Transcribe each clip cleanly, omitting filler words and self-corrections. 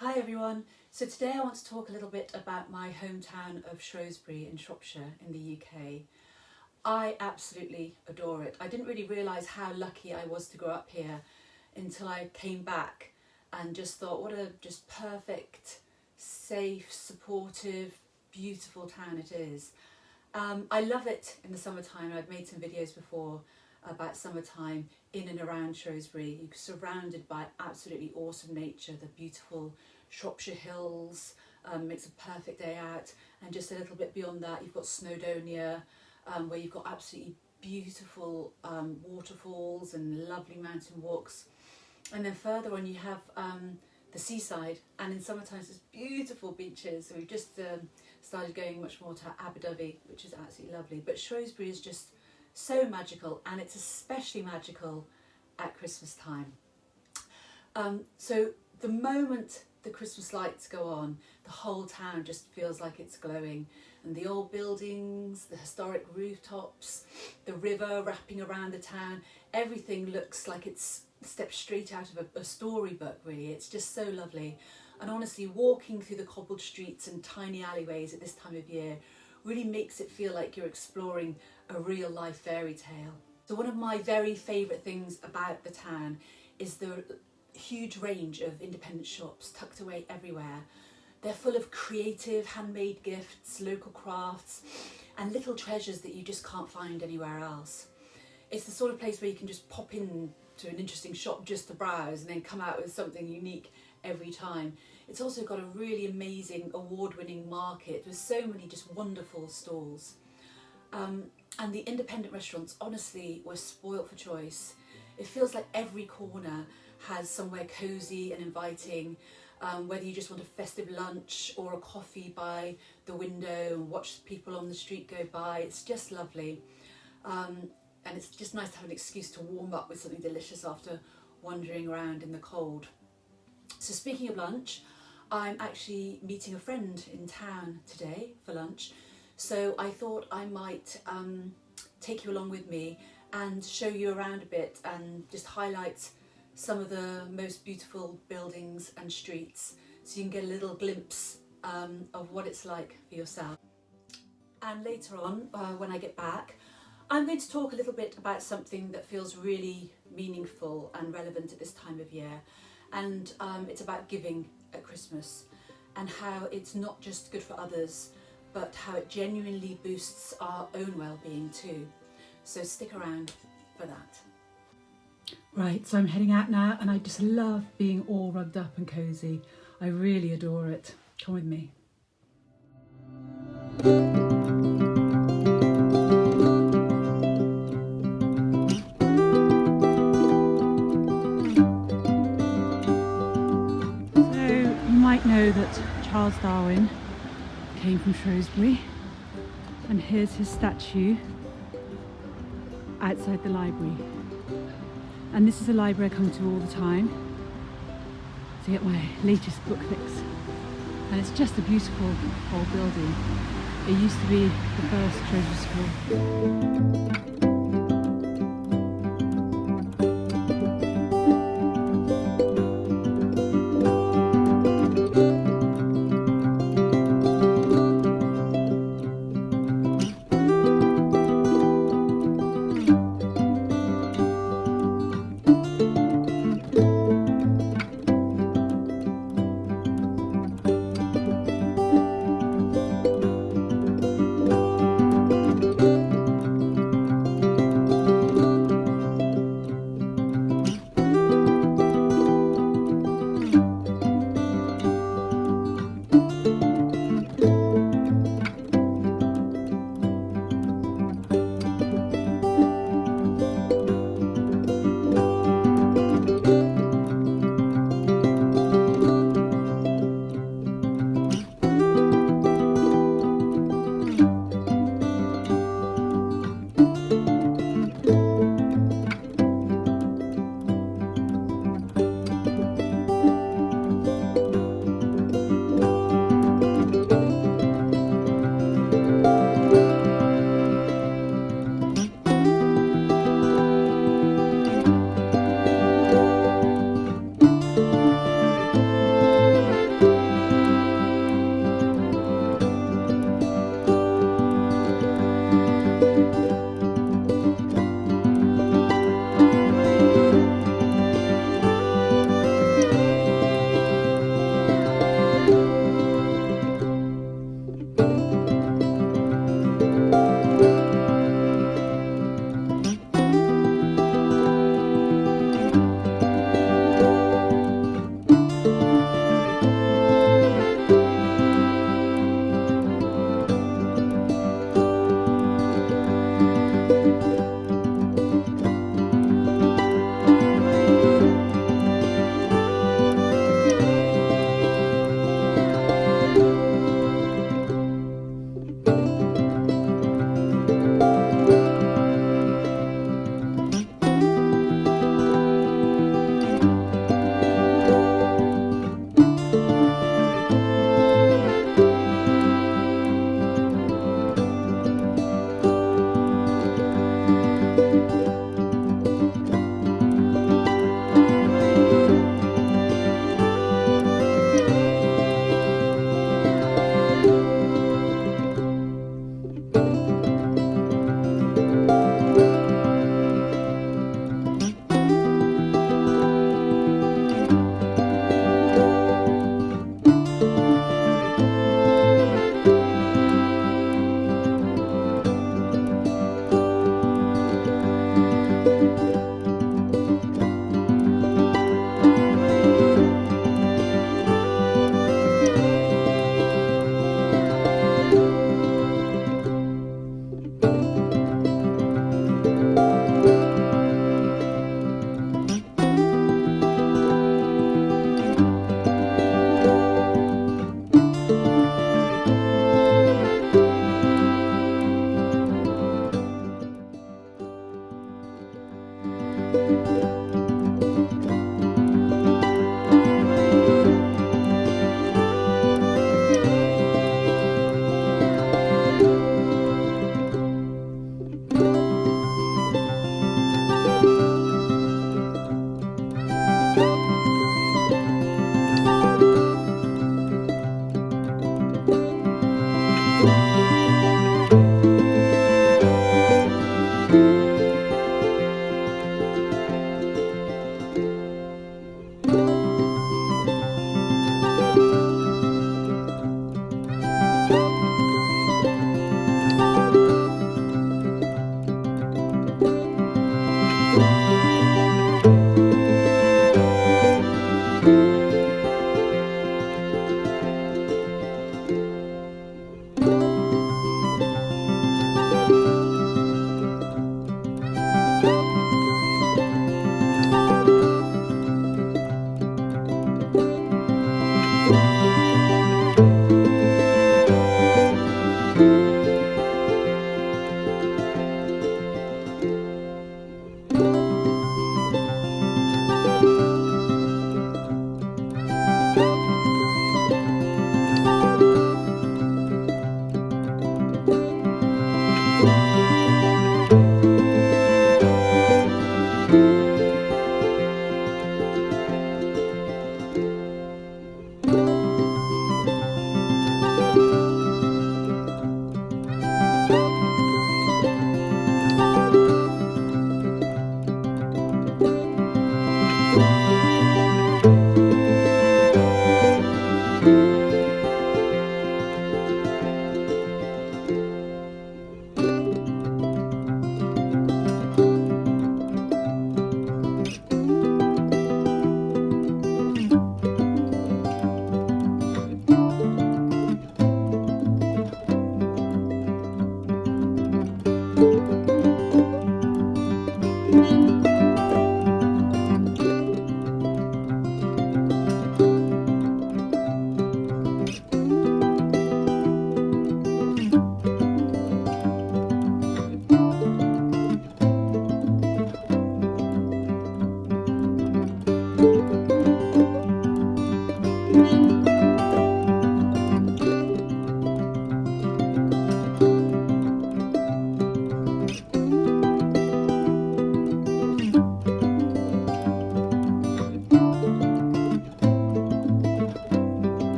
Hi everyone, so today I want to talk a little bit about my hometown of Shrewsbury in Shropshire in the UK. I absolutely adore it. I didn't really realise how lucky I was to grow up here until I came back and just thought what a just perfect, safe, supportive, beautiful town it is. I love it in the summertime. I've made some videos before about summertime in and around Shrewsbury. You're surrounded by absolutely awesome nature, the beautiful Shropshire hills, makes a perfect day out, and just a little bit beyond that you've got Snowdonia, where you've got absolutely beautiful waterfalls and lovely mountain walks, and then further on you have the seaside, and in summertime there's beautiful beaches. So we've just started going much more to Abu Dhabi, which is absolutely lovely. But Shrewsbury is just so magical, and it's especially magical at Christmas time. So the moment the Christmas lights go on, the whole town just feels like it's glowing, and the old buildings, the historic rooftops, the river wrapping around the town, everything looks like it's stepped straight out of a storybook, really. It's just so lovely. And honestly, walking through the cobbled streets and tiny alleyways at this time of year really makes it feel like you're exploring a real life fairy tale. So one of my very favourite things about the town is the huge range of independent shops tucked away everywhere. They're full of creative handmade gifts, local crafts, and little treasures that you just can't find anywhere else. It's the sort of place where you can just pop in to an interesting shop just to browse and then come out with something unique every time. It's also got a really amazing award-winning market with so many just wonderful stalls. And the independent restaurants, honestly, were spoilt for choice. It feels like every corner has somewhere cosy and inviting, whether you just want a festive lunch or a coffee by the window and watch people on the street go by. It's just lovely. And it's just nice to have an excuse to warm up with something delicious after wandering around in the cold. So speaking of lunch, I'm actually meeting a friend in town today for lunch. So I thought I might take you along with me and show you around a bit and just highlight some of the most beautiful buildings and streets, so you can get a little glimpse of what it's like for yourself. And later on, when I get back, I'm going to talk a little bit about something that feels really meaningful and relevant at this time of year. And it's about giving at Christmas, and how it's not just good for others, but how it genuinely boosts our own well-being too. So stick around for that. Right, so I'm heading out now, and I just love being all rugged up and cosy. I really adore it. Come with me. Know that Charles Darwin came from Shrewsbury, and here's his statue outside the library. And this is a library I come to all the time to get my latest book fix, and it's just a beautiful old building. It used to be the first treasure school.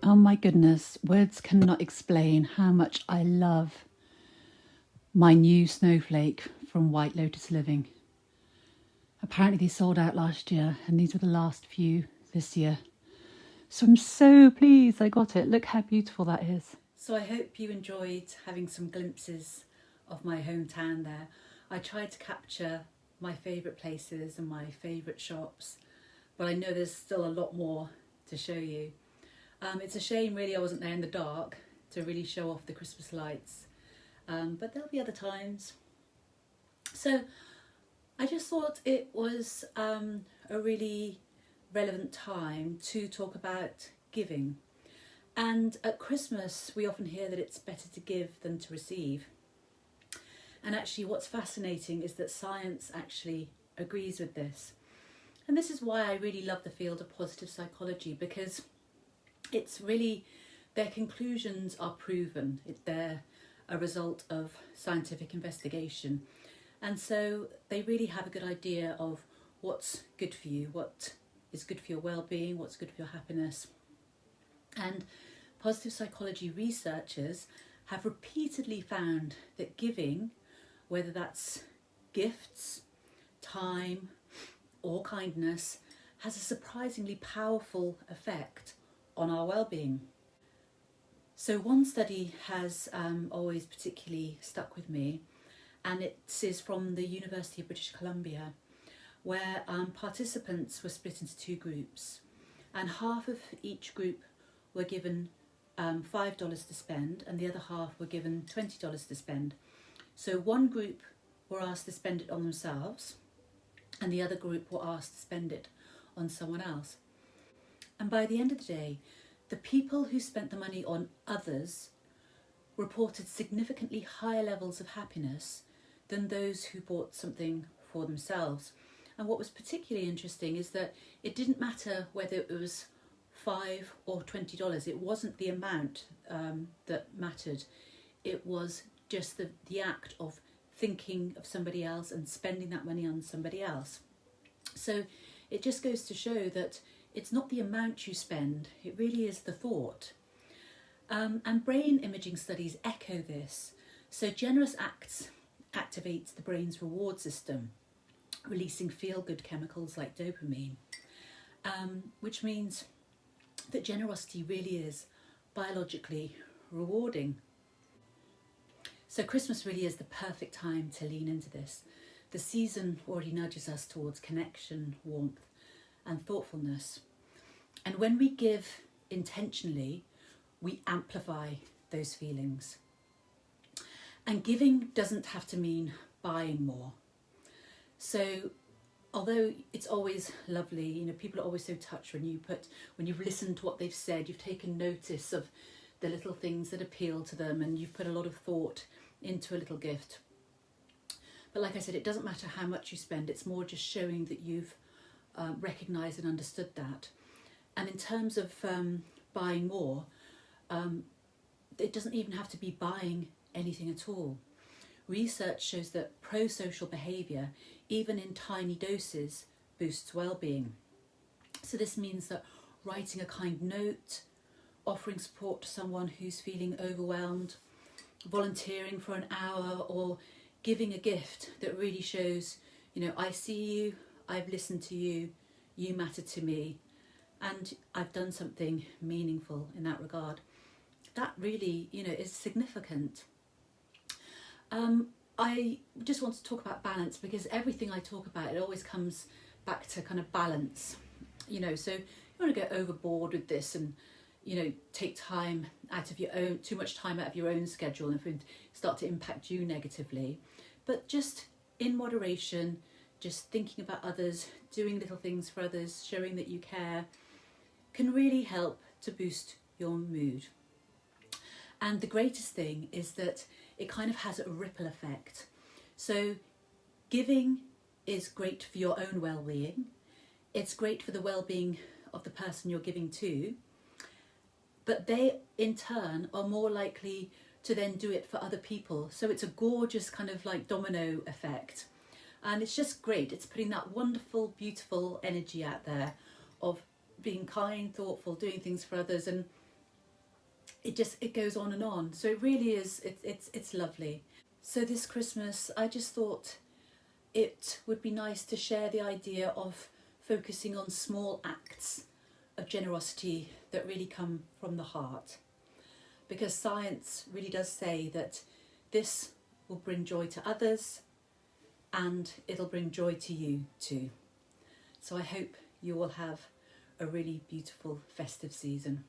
Oh my goodness, words cannot explain how much I love my new snowflake from White Lotus Living. Apparently they sold out last year and these were the last few this year. So I'm so pleased I got it. Look how beautiful that is. So I hope you enjoyed having some glimpses of my hometown there. I tried to capture my favourite places and my favourite shops, but I know there's still a lot more to show you. It's a shame really I wasn't there in the dark to really show off the Christmas lights, but there'll be other times. So I just thought it was a really relevant time to talk about giving. And at Christmas we often hear that it's better to give than to receive. And actually what's fascinating is that science actually agrees with this. And this is why I really love the field of positive psychology, because it's really, their conclusions are proven. They're a result of scientific investigation. And so they really have a good idea of what's good for you, what is good for your well-being, what's good for your happiness. And positive psychology researchers have repeatedly found that giving, whether that's gifts, time, or kindness, has a surprisingly powerful effect on our well-being. So one study has always particularly stuck with me, and it is from the University of British Columbia, where participants were split into two groups, and half of each group were given $5 to spend, and the other half were given $20 to spend. So one group were asked to spend it on themselves, and the other group were asked to spend it on someone else. And by the end of the day, the people who spent the money on others reported significantly higher levels of happiness than those who bought something for themselves. And what was particularly interesting is that it didn't matter whether it was $5 or $20. It wasn't the amount that mattered. It was just the act of thinking of somebody else and spending that money on somebody else. So it just goes to show that it's not the amount you spend, it really is the thought. And brain imaging studies echo this. So generous acts activate the brain's reward system, releasing feel-good chemicals like dopamine, which means that generosity really is biologically rewarding. So Christmas really is the perfect time to lean into this. The season already nudges us towards connection, warmth, and thoughtfulness. And when we give intentionally, we amplify those feelings. And giving doesn't have to mean buying more. So although it's always lovely, people are always so touched when you've listened to what they've said, you've taken notice of the little things that appeal to them, and you've put a lot of thought into a little gift. But like I said, it doesn't matter how much you spend, it's more just showing that you've recognised and understood that. And in terms of buying more, it doesn't even have to be buying anything at all. Research shows that pro-social behaviour, even in tiny doses, boosts well-being. So this means that writing a kind note, offering support to someone who's feeling overwhelmed, volunteering for an hour, or giving a gift that really shows, I see you, I've listened to you, you matter to me, and I've done something meaningful in that regard. That really, is significant. I just want to talk about balance, because everything I talk about, it always comes back to kind of balance. So you want to get overboard with this and take time out of your own, too much time out of your own schedule, and start to impact you negatively. But just in moderation, just thinking about others, doing little things for others, showing that you care, can really help to boost your mood. And the greatest thing is that it kind of has a ripple effect. So giving is great for your own well-being. It's great for the well-being of the person you're giving to, but they in turn are more likely to then do it for other people. So it's a gorgeous kind of like domino effect. And it's just great. It's putting that wonderful, beautiful energy out there of being kind, thoughtful, doing things for others, and it goes on and on. So it really is, it's lovely. So this Christmas, I just thought it would be nice to share the idea of focusing on small acts of generosity that really come from the heart. Because science really does say that this will bring joy to others, and it'll bring joy to you too. So I hope you will have a really beautiful festive season.